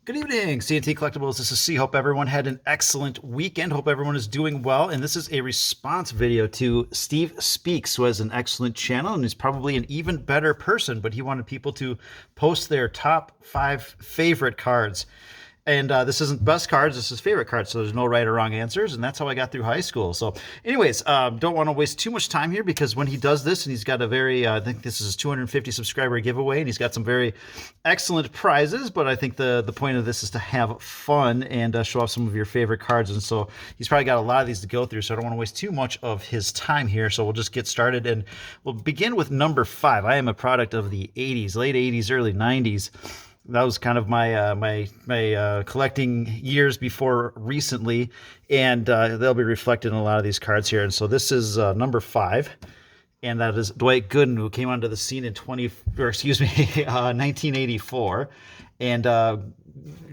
Good evening, CNT Collectibles. This is C. Hope everyone had an excellent weekend. Hope everyone is doing well. And this is a response video to Steve Speaks, who has an excellent channel and is probably an even better person, but he wanted people to post their top 5 favorite cards. And this isn't best cards, this is favorite cards, so there's no right or wrong answers, and that's how I got through high school. So anyways, don't want to waste too much time here, because when he does this, and he's got a very, I think this is his 250 subscriber giveaway, and he's got some very excellent prizes, but I think the point of this is to have fun and show off some of your favorite cards, and so he's probably got a lot of these to go through, so I don't want to waste too much of his time here, so we'll just get started, and we'll begin with number 5. I am a product of the 80s, late 80s, early 90s. That was kind of my collecting years before recently, and they'll be reflected in a lot of these cards here. And so this is number 5, and that is Dwight Gooden, who came onto the scene in 1984, and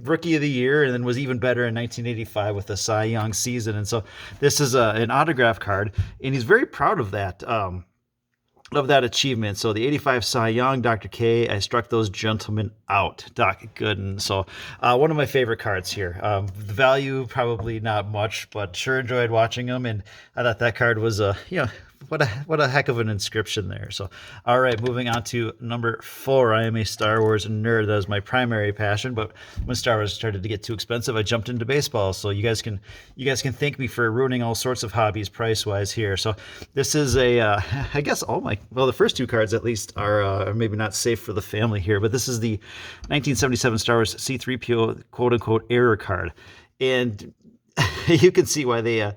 Rookie of the Year, and then was even better in 1985 with the Cy Young season. And so this is an autograph card, and he's very proud of that. Of that achievement. So the 85 Cy Young, Dr. K, I struck those gentlemen out, Doc Gooden. So one of my favorite cards here. The value, probably not much, but sure enjoyed watching them. And I thought that card was, what a heck of an inscription there. So, all right, moving on to number 4. I am a Star Wars nerd. That is my primary passion. But when Star Wars started to get too expensive, I jumped into baseball. So you guys can thank me for ruining all sorts of hobbies price wise here. So this is I guess the first 2 cards at least are maybe not safe for the family here. But this is the 1977 Star Wars C-3PO quote unquote error card, and you can see why they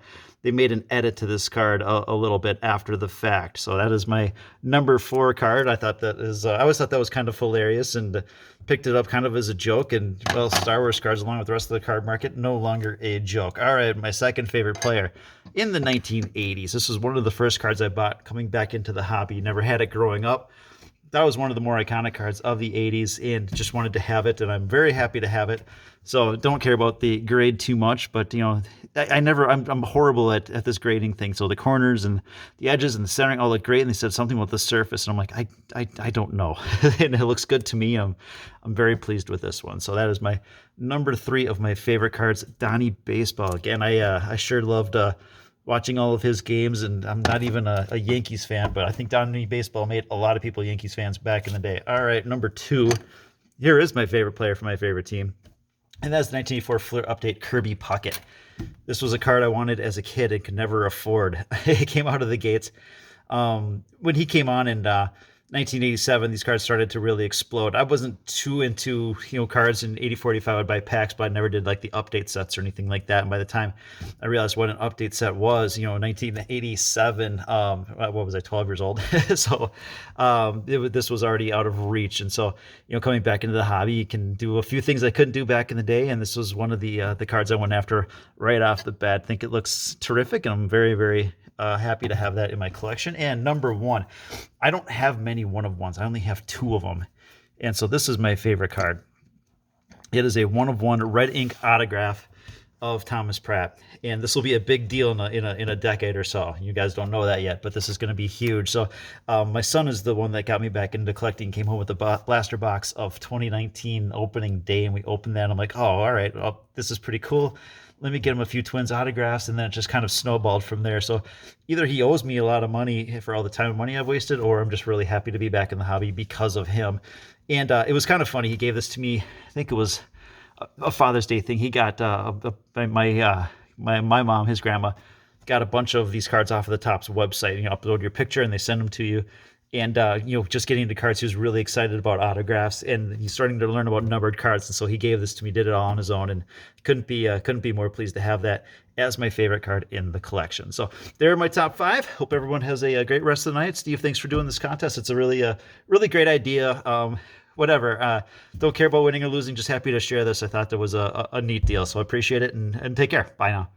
made an edit to this card a little bit after the fact. So that is my number 4 card. I thought that is, I always thought that was kind of hilarious, and picked it up kind of as a joke. And well, Star Wars cards, along with the rest of the card market, no longer a joke. All right, my second favorite player in the 1980s. This was one of the first cards I bought coming back into the hobby. Never had it growing up. That was one of the more iconic cards of the 80s, and just wanted to have it, and I'm very happy to have it. So don't care about the grade too much, but I'm horrible at this grading thing. So the corners and the edges and the centering all look great, and they said something about the surface, and I'm like, I don't know. And it looks good to me. I'm very pleased with this one. So that is my number 3 of my favorite cards, Donnie Baseball. Again, I sure loved watching all of his games, and I'm not even a Yankees fan, but I think Donnie Baseball made a lot of people Yankees fans back in the day. All right, number 2. Here is my favorite player for my favorite team, and that's the 1984 Fleer Update Kirby Puckett. This was a card I wanted as a kid and could never afford. It came out of the gates. When he came on in 1987, these cards started to really explode. I wasn't too into cards in 84-85. I'd buy packs, but I never did like the update sets or anything like that. And by the time I realized what an update set was, 1987, what was I, 12 years old? So this was already out of reach. And so coming back into the hobby, you can do a few things I couldn't do back in the day, and this was one of the cards I went after right off the bat. I think it looks terrific, and I'm very, very happy to have that in my collection. And number 1, I don't have many 1-of-1s. I only have 2 of them. And so this is my favorite card. It is a 1-of-1 red ink autograph of Thomas Pratt. And this will be a big deal in a decade or so. You guys don't know that yet, but this is going to be huge. So my son is the one that got me back into collecting, came home with the blaster box of 2019 opening day, and we opened that. And I'm like, oh, all right, well, this is pretty cool. Let me get him a few Twins autographs, and then it just kind of snowballed from there. So either he owes me a lot of money for all the time and money I've wasted, or I'm just really happy to be back in the hobby because of him. And it was kind of funny. He gave this to me, I think it was a Father's Day thing. He got my mom, his grandma, got a bunch of these cards off of the Topps website. You upload your picture, and they send them to you. And just getting into cards, he was really excited about autographs, and he's starting to learn about numbered cards. And so he gave this to me, did it all on his own, and couldn't be more pleased to have that as my favorite card in the collection. So there are my top 5. Hope everyone has a great rest of the night. Steve, thanks for doing this contest. It's a really great idea. Whatever. Don't care about winning or losing. Just happy to share this. I thought that was a neat deal. So I appreciate it, and take care. Bye now.